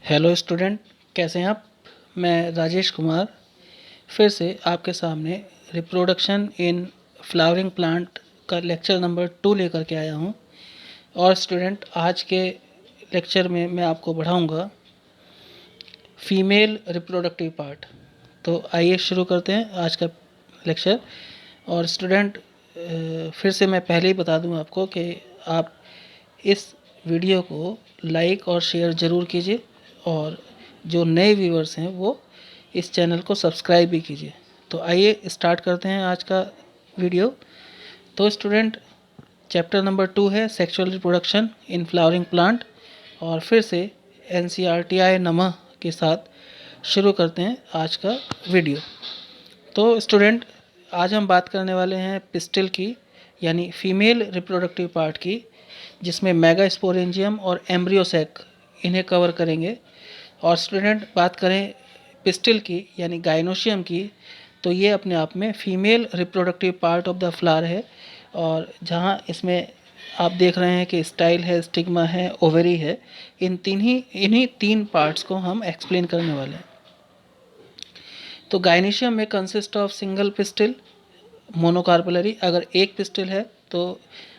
Hello student, कैसे हैं आप। मैं राजेश कुमार फिर से आपके सामने रिप्रोडक्शन इन फ्लावरिंग प्लांट का लेक्चर नंबर 2 लेकर के आया हूं। और स्टूडेंट, आज के लेक्चर में मैं आपको बढ़ाऊंगा फीमेल रिप्रोडक्टिव पार्ट। तो आइए शुरू करते हैं आज का लेक्चर। और स्टूडेंट, फिर से मैं पहले ही बता दूं आपको कि आप इस वीडियो को लाइक और शेयर ज़रूर कीजिए, और जो नए व्यूअर्स हैं वो इस चैनल को सब्सक्राइब भी कीजिए। तो आइए स्टार्ट करते हैं आज का वीडियो। तो स्टूडेंट, चैप्टर नंबर 2 है sexual reproduction in flowering plant, और फिर से NCERT नमः के साथ शुरू करते हैं आज का वीडियो। तो स्टूडेंट, आज हम बात करने वाले हैं पिस्टिल की, यानी फीमेल रिप्रोडक्टिव पार्ट की, जिसमें मेगास्पोरेंजियम और एम्ब्रियोसेक इन्हें कवर करेंगे। और स्टूडेंट, बात करें पिस्टिल की यानी गाइनोशियम की, तो ये अपने आप में female reproductive part of the flower है। और जहाँ इसमें आप देख रहे हैं कि स्टाइल है, स्टिग्मा है, ओवरी है, इन्हीं तीन पार्ट्स को हम एक्सप्लेन करने वाले हैं। तो गाइनोशियम में consist of single pistil monocarpellary. अगर एक पिस्टिल है तो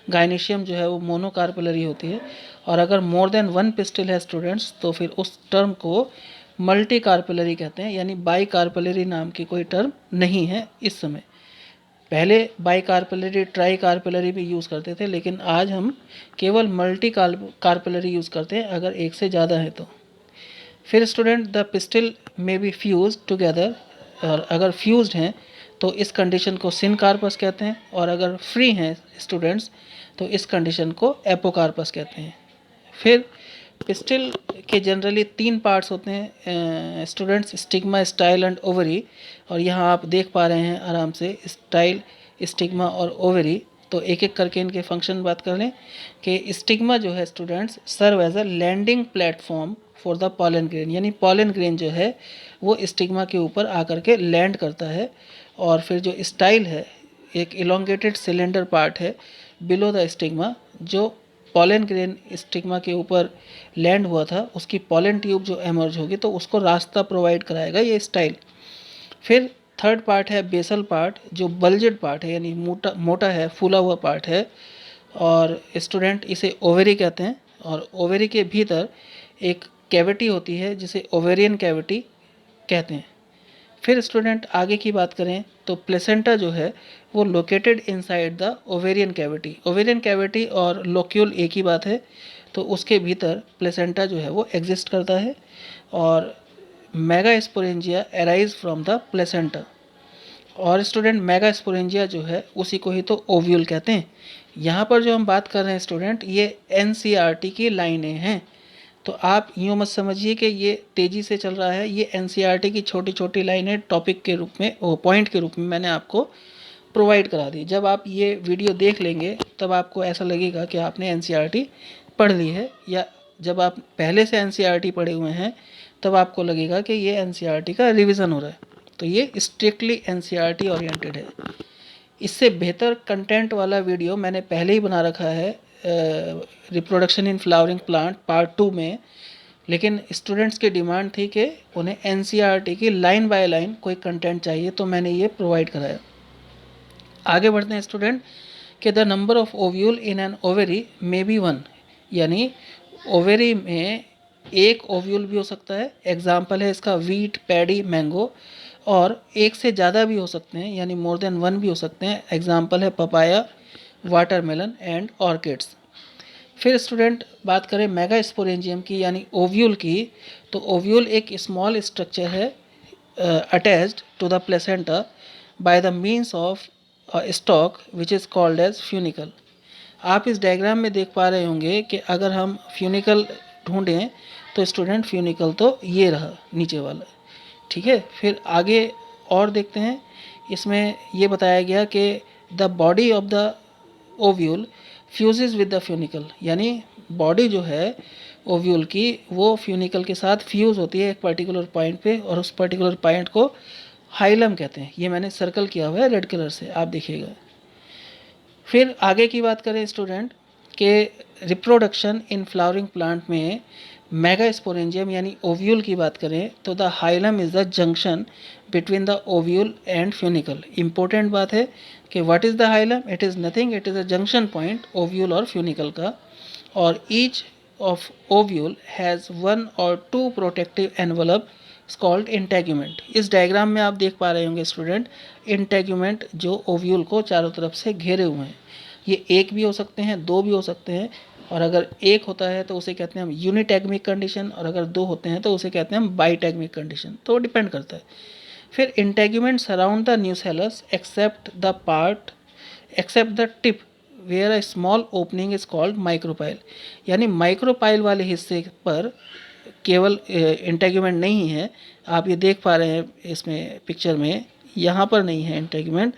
गाइनोशियम जो है वो मोनोकार्पेलरी होती है, और अगर मोर देन वन पिस्टिल है स्टूडेंट्स, तो फिर उस टर्म को मल्टी कार्पेलरी कहते हैं, यानी बाई कार्पेलरी नाम की कोई टर्म नहीं है इस समय। पहले बाई कार्पेलरी, ट्राई कार्पेलरी भी यूज़ करते थे, लेकिन आज हम केवल मल्टी कार्पेलरी यूज़ करते हैं अगर एक से ज़्यादा है तो। फिर स्टूडेंट, द पिस्टिल में बी फ्यूज टुगेदर, और अगर फ्यूज्ड हैं तो इस कंडीशन को सिनकार्पस कहते हैं, और अगर फ्री हैं स्टूडेंट्स तो इस कंडीशन को एपोकार्पस कहते हैं। फिर पिस्टिल के जनरली 3 पार्ट्स होते हैं students, stigma, style and ovary. और यहाँ आप देख पा रहे हैं आराम से स्टाइल, स्टिग्मा और ओवरी। तो एक एक करके इनके फंक्शन बात कर लें कि स्टिग्मा जो है students serve as a landing platform for the pollen grain, यानी पॉलन ग्रेन जो है वो स्टिग्मा के ऊपर आकर के लैंड करता है। और फिर जो स्टाइल है एक इलोंगेटेड सिलेंडर पार्ट है बिलो द स्टिग्मा, जो पॉलन ग्रेन स्टिग्मा के ऊपर लैंड हुआ था उसकी पॉलन ट्यूब जो एमर्ज होगी तो उसको रास्ता प्रोवाइड कराएगा ये स्टाइल। फिर थर्ड पार्ट है बेसल पार्ट, जो बल्जेड पार्ट है, यानी मोटा मोटा है, फूला हुआ पार्ट है, और स्टूडेंट इसे ओवेरी कहते हैं। और ओवेरी के भीतर एक कैविटी होती है जिसे ओवेरियन कैविटी कहते हैं। फिर स्टूडेंट आगे की बात करें तो प्लेसेंटा जो है वो located inside the ovarian cavity. Ovarian cavity और लोक्यूल एक ही बात है, तो उसके भीतर प्लेसेंटा जो है वो एग्जिस्ट करता है। और megasporangia arise from the placenta. और स्टूडेंट मेगास्पोरेंजिया जो है उसी को ही तो ओव्यूल कहते हैं। यहाँ पर जो हम बात कर रहे हैं स्टूडेंट, ये NCERT की लाइनें हैं। तो आप यूँ मत समझिए कि ये तेज़ी से चल रहा है, ये NCERT की छोटी छोटी लाइनें टॉपिक के रूप में, पॉइंट के रूप में मैंने आपको प्रोवाइड करा दी। जब आप ये वीडियो देख लेंगे तब आपको ऐसा लगेगा कि आपने NCERT पढ़ ली है, या जब आप पहले से NCERT पढ़े हुए हैं तब आपको लगेगा कि ये NCERT का रिवीजन हो रहा है। तो ये स्ट्रिक्टली NCERT ओरिएंटेड है। इससे बेहतर कंटेंट वाला वीडियो मैंने पहले ही बना रखा है reproduction in flowering plant part 2 में, लेकिन स्टूडेंट्स की डिमांड थी कि उन्हें NCERT की लाइन बाय लाइन कोई कंटेंट चाहिए, तो मैंने ये प्रोवाइड कराया। आगे बढ़ते हैं स्टूडेंट कि the number of ovule in an ovary may be 1, यानी ओवेरी में एक ओव्यूल भी हो सकता है। एग्जाम्पल है इसका वीट, पैडी, मैंगो। और एक से ज़्यादा भी हो सकते हैं, यानी मोर देन 1 भी हो सकते हैं। एग्जाम्पल है पपाया, वाटरमेलन एंड ऑर्किड्स। फिर स्टूडेंट बात करें मेगास्पोरेंजियम की यानी ओव्यूल की, तो ओव्यूल एक स्मॉल स्ट्रक्चर है attached to the placenta by the means of stalk which is called as funicle. आप इस डायग्राम में देख पा रहे होंगे कि अगर हम फ्यूनिकल ढूंढें तो स्टूडेंट फ्यूनिकल तो ये रहा नीचे वाला, ठीक है। फिर आगे और देखते हैं, इसमें ये बताया गया कि the body of the ovule fuses with the funicle, यानी बॉडी जो है ओव्यूल की वो फ्यूनिकल के साथ फ्यूज़ होती है एक पर्टिकुलर पॉइंट पे, और उस पर्टिकुलर पॉइंट को हाइलम कहते हैं। ये मैंने सर्कल किया हुआ है रेड कलर से, आप देखिएगा। फिर आगे की बात करें स्टूडेंट के रिप्रोडक्शन इन फ्लावरिंग प्लांट में मेगा स्पोरेंजियम यानी ओव्यूल की बात करें तो the hilum is the junction between the ovule and funicle. Important बात है कि what is the hilum, it is nothing, it is a junction point ovule और फ्यूनिकल का। और each of ovule has one or two protective envelope called integument. इस diagram में आप देख पा रहे होंगे स्टूडेंट, इंटेग्यूमेंट जो ओव्यूल को चारों तरफ से घेरे हुए हैं। ये एक भी हो सकते हैं, दो भी हो सकते हैं, और अगर एक होता है तो उसे कहते हैं हम यूनिटैग्मिक कंडीशन, और अगर दो होते हैं तो उसे कहते हैं हम बाइटैग्मिक कंडीशन। तो डिपेंड करता है। फिर integument surround the nucellus except the tip where a small opening is called micropyle. यानी माइक्रोपाइल वाले हिस्से पर केवल इंटेग्यूमेंट नहीं है। आप ये देख पा रहे हैं इसमें पिक्चर में, यहाँ पर नहीं है इंटेग्यूमेंट,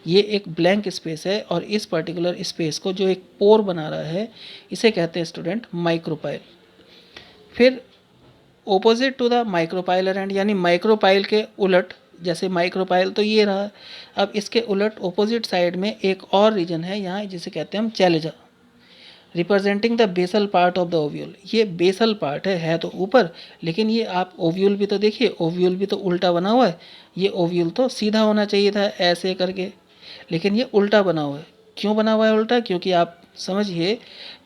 ये एक ब्लैंक स्पेस है, और इस पर्टिकुलर स्पेस को जो एक पोर बना रहा है इसे कहते हैं स्टूडेंट माइक्रोपाइल। फिर opposite to the micropylar end, यानी माइक्रोपाइल के उलट, जैसे माइक्रोपाइल तो ये रहा, अब इसके उलट ओपोजिट साइड में एक और रीजन है यहाँ जिसे कहते हैं हम chalaza, representing the basal part of the ovule. ये बेसल पार्ट है तो ऊपर, लेकिन ये आप ओव्यूल भी तो देखिए, ओव्यूल भी तो उल्टा बना हुआ है। ये ओव्यूल तो सीधा होना चाहिए था ऐसे करके, लेकिन ये उल्टा बना हुआ है। क्यों बना हुआ है उल्टा? क्योंकि आप समझिए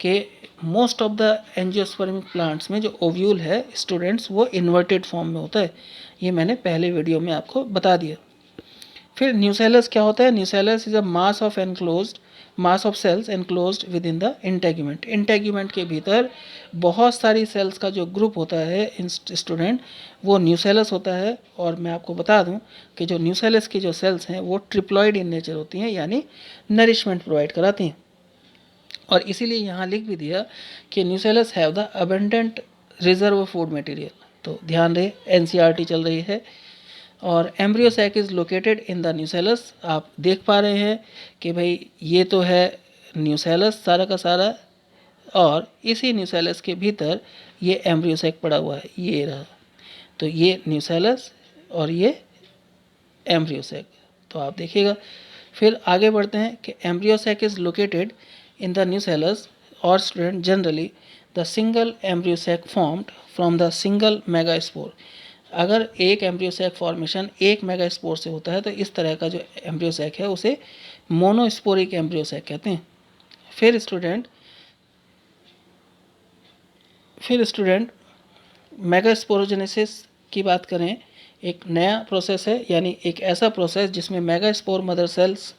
कि most of the angiospermic plants में जो ओव्यूल है स्टूडेंट्स वो इन्वर्टेड फॉर्म में होता है। ये मैंने पहले वीडियो में आपको बता दिया। फिर न्यूसेलस क्या होता है? Nucellus is a mass of cells enclosed within the integument. Integument के भीतर बहुत सारी सेल्स का जो ग्रुप होता है स्टूडेंट, वो न्यूसेलस होता है। और मैं आपको बता दूं कि जो न्यूसेलस की जो सेल्स हैं वो ट्रिप्लॉइड इन नेचर होती हैं, यानी नरिशमेंट प्रोवाइड कराती हैं। और इसीलिए यहाँ लिख भी दिया कि nucellus have the abundant reserve food material. तो ध्यान रहे, एनसीईआरटी चल रही है। और embryo sac is located in the nucellus. आप देख पा रहे हैं कि भाई ये तो है न्यूसेलस सारा का सारा, और इसी न्यूसेलस के भीतर ये एम्ब्रियो सैक पड़ा हुआ है, ये रहा। तो ये न्यूसेलस और ये एम्ब्रियो सैक, तो आप देखिएगा। फिर आगे बढ़ते हैं कि embryo sac is located in the nucellus, और student generally the single embryo sac formed from the single megaspore. अगर एक एम्ब्रियो सैक फॉर्मेशन एक मेगास्पोर से होता है तो इस तरह का जो एम्ब्रियो सैक है उसे मोनोस्पोरिक एम्ब्रियो सैक कहते हैं। फिर स्टूडेंट मेगास्पोरोजेनेसिस की बात करें, एक नया प्रोसेस है, यानी एक ऐसा प्रोसेस जिसमें मेगास्पोर मदर सेल्स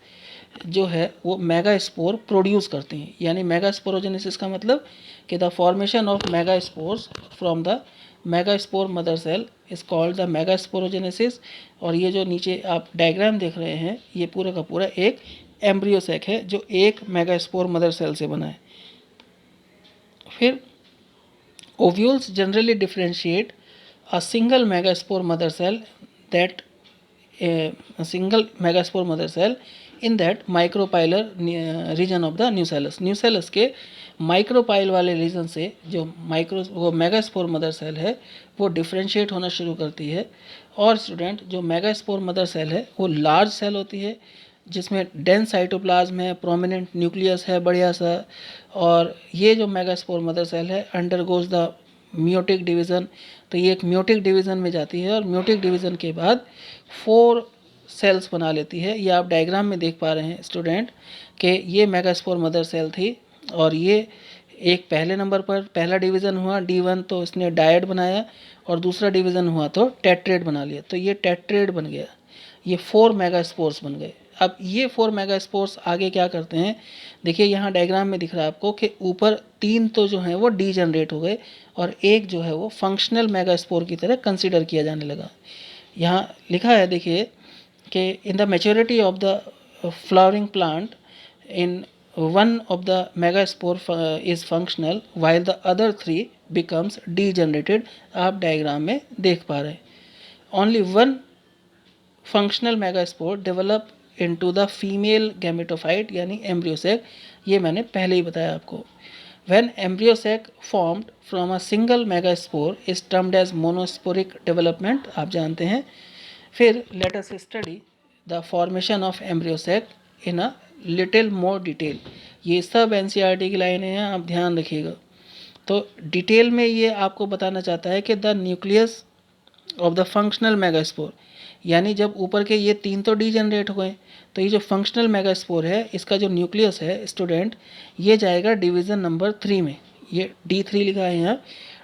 जो है वो मेगास्पोर प्रोड्यूस करती हैं। यानी मेगास्पोरोजेनेसिस का मतलब कि the formation of megaspores from the megaspore mother cell is called the megasporogenesis. और ये जो नीचे आप डायग्राम देख रहे हैं ये पूरा का पूरा एक एम्ब्रियो सैक है जो एक मेगास्पोर मदर सेल से बना है। फिर ovules generally differentiate a single megaspore mother cell that a single megaspore mother cell in that micropylar region of the nucellus। Nucellus के माइक्रोपाइल वाले रीजन से जो वो मेगास्पोर मदर सेल है वो डिफ्रेंशिएट होना शुरू करती है। और स्टूडेंट जो मेगास्पोर मदर सेल है वो लार्ज सेल होती है जिसमें डेंस साइटोप्लाज्म है, प्रोमिनेंट न्यूक्लियस है बढ़िया सा। और ये जो मेगास्पोर मदर सेल है अंडरगोज द म्योटिक डिवीज़न। तो ये एक म्योटिक डिवीज़न में जाती है और म्योटिक डिवीज़न के बाद 4 सेल्स बना लेती है। ये आप डायग्राम में देख पा रहे हैं स्टूडेंट कि ये मेगास्पोर मदर सेल थी, और ये एक पहले नंबर पर पहला डिवीज़न हुआ D1 तो इसने डायड बनाया, और दूसरा डिवीज़न हुआ तो टेट्रेड बना लिया, तो ये टेट्रेड बन गया। ये 4 मेगास्पोर्स बन गए। अब ये 4 मेगास्पोर्स आगे क्या करते हैं, देखिए यहाँ डायग्राम में दिख रहा है आपको कि ऊपर 3 तो जो हैं वो डीजनरेट हो गए, और एक जो है वो फंक्शनल मेगास्पोर की तरह कंसिडर किया जाने लगा। यहाँ लिखा है देखिए कि in the maturity of the flowering plant in one of the megaspore is functional while the other 3 becomes degenerated। आप डायग्राम में देख पा रहे हैं। only one functional megaspore develop into the female gametophyte यानी embryo sac। ये मैंने पहले ही बताया आपको। when embryo sac formed from a single megaspore is termed as monosporic development, आप जानते हैं। फिर let us study the formation of embryo sac in a little more detail. ये सब एनसीईआरटी की लाइनें हैं, आप ध्यान रखिएगा। तो डिटेल में ये आपको बताना चाहता है कि the nucleus of the functional megaspore, यानी जब ऊपर के ये 3 तो डीजनरेट हुए, तो ये जो फंक्शनल मेगास्पोर है इसका जो न्यूक्लियस है स्टूडेंट, ये जाएगा डिवीज़न नंबर 3 में। ये D3 लिखा है यहाँ,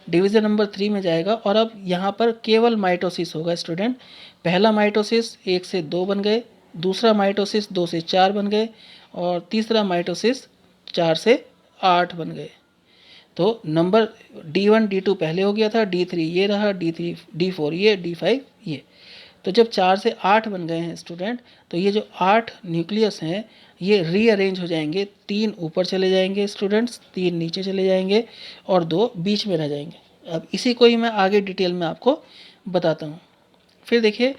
डिवीज़न नंबर 3 में जाएगा। और अब यहाँ पर केवल माइटोसिस होगा स्टूडेंट। पहला माइटोसिस 1 से 2 बन गए, दूसरा माइटोसिस 2 से 4 बन गए, और तीसरा माइटोसिस 4 से 8 बन गए। तो नंबर D1 D2 पहले हो गया था, D3 ये रहा, D3 D4 ये, D5 ये। तो जब 4 से 8 बन गए हैं स्टूडेंट, तो ये जो 8 न्यूक्लियस हैं ये रीअरेंज हो जाएंगे। 3 ऊपर चले जाएंगे स्टूडेंट्स, 3 नीचे चले जाएंगे, और 2 बीच में रह जाएंगे। अब इसी को ही मैं आगे डिटेल में आपको बताता हूँ। फिर देखिए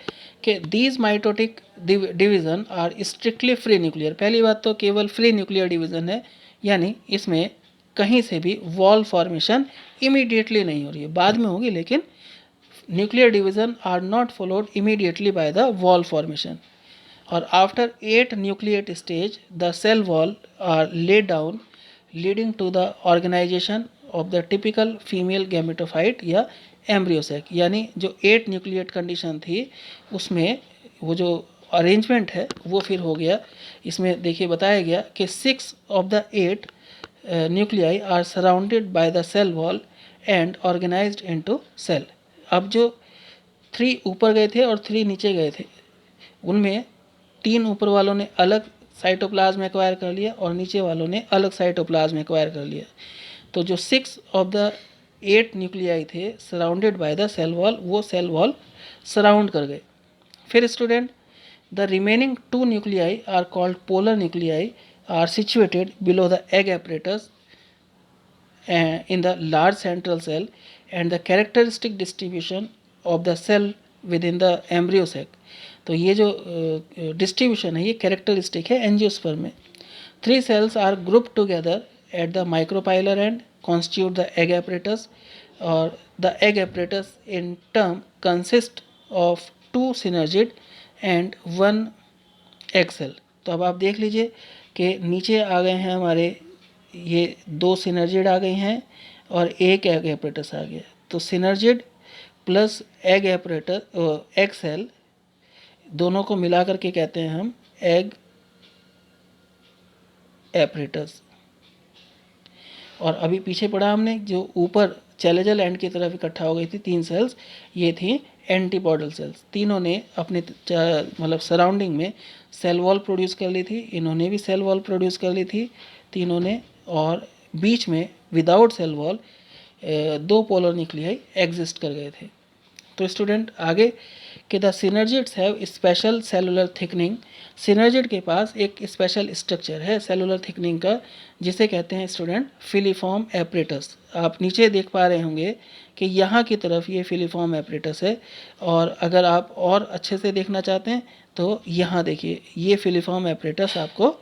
कि these mitotic division are strictly free nuclear. पहली बात तो केवल फ्री न्यूक्लियर डिवीज़न है, यानी इसमें कहीं से भी वॉल फॉर्मेशन इमीडिएटली नहीं हो रही है, बाद में होगी, लेकिन nuclear division are not followed immediately by the wall formation. और after 8 nucleate stage the cell wall are laid down, leading to the organization of the typical female gametophyte या एम्ब्रियोसेक। यानी जो 8 न्यूक्लिएट कंडीशन थी उसमें वो जो arrangement है वो फिर हो गया। इसमें देखिए बताया गया कि 6 of the 8 nuclei are surrounded by the cell wall and organized into cell. अब जो 3 ऊपर गए थे और 3 नीचे गए थे, उनमें 3 ऊपर वालों ने अलग साइटोप्लाज्म एक्वायर कर लिया और नीचे वालों ने अलग साइटोप्लाज्म एक्वायर कर लिया। तो जो 6 ऑफ द 8 न्यूक्लियाई थे surrounded by the cell wall, वो सेल वॉल सराउंड कर गए। फिर student the remaining 2 nuclei are called polar nuclei are situated below the egg apparatus in the large central cell and the characteristic distribution of the cell within the embryo sac। तो ये जो distribution है ये characteristic है angiosperm में। 3 cells are grouped together at the micropylar end constitute the egg apparatus, और the egg apparatus in turn consists of 2 synergid and 1 egg cell। तो अब आप देख लीजिए कि नीचे आ गए हैं हमारे ये 2 सिनर्जिड आ गई हैं और एक एग एपरेटस आ गया। तो synergid plus egg apparatus egg cell दोनों को मिला करके कहते हैं हम एग एपरेटस। और अभी पीछे पढ़ा हमने जो ऊपर चैलेजल एंड की तरफ इकट्ठा हो गई थी 3 सेल्स, ये थी एंटीपॉडल सेल्स। तीनों ने अपने मतलब सराउंडिंग में सेल वॉल प्रोड्यूस कर ली थी, इन्होंने भी सेल वॉल प्रोड्यूस कर ली थी तीनों ने, और बीच में without cell wall 2 polar nuclei exist कर गए थे। तो स्टूडेंट आगे कि the synergids have special cellular thickening. Synergid के पास एक स्पेशल स्ट्रक्चर है सेलुलर थिकनिंग का, जिसे कहते हैं स्टूडेंट फिलीफॉर्म एपरेटस। आप नीचे देख पा रहे होंगे कि यहाँ की तरफ ये फिलीफॉर्म एपरेटस है, और अगर आप और अच्छे से देखना चाहते हैं तो यहाँ देखिए ये फिलीफॉर्म एपरेटस आपको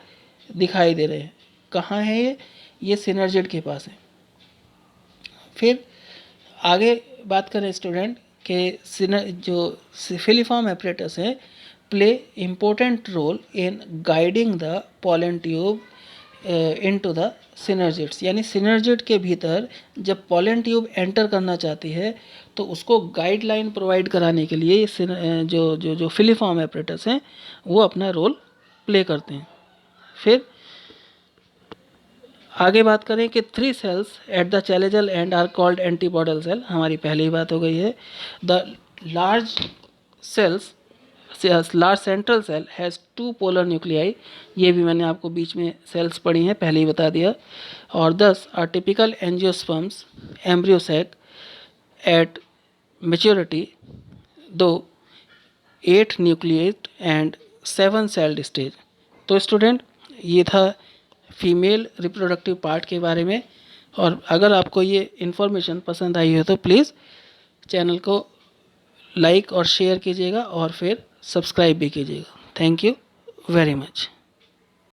दिखाई दे रहे हैं। कहाँ है ये सिनर्जिड के पास है। फिर आगे बात करें स्टूडेंट कि जो फिलीफॉर्म एपरेटस है play important role in guiding the pollen tube into the synergids. यानी सिनर्जिड के भीतर जब पॉलन ट्यूब एंटर करना चाहती है तो उसको गाइडलाइन प्रोवाइड कराने के लिए जो फिलीफॉर्म एपरेटस हैं वो अपना रोल प्ले करते हैं। फिर आगे बात करें कि 3 cells at the chalazal end are called antipodal cell. हमारी पहले ही बात हो गई है। The large central cell has 2 polar nuclei. ये भी मैंने आपको बीच में सेल्स पढ़ी हैं, पहले ही बता दिया। और 10 are typical angiosperms embryo sac at maturity, though 8 nucleate and 7 celled stage. तो स्टूडेंट ये था फीमेल रिप्रोडक्टिव पार्ट के बारे में। और अगर आपको ये इन्फॉर्मेशन पसंद आई हो तो प्लीज़ चैनल को लाइक और शेयर कीजिएगा और फिर सब्सक्राइब भी कीजिएगा। Thank you very much.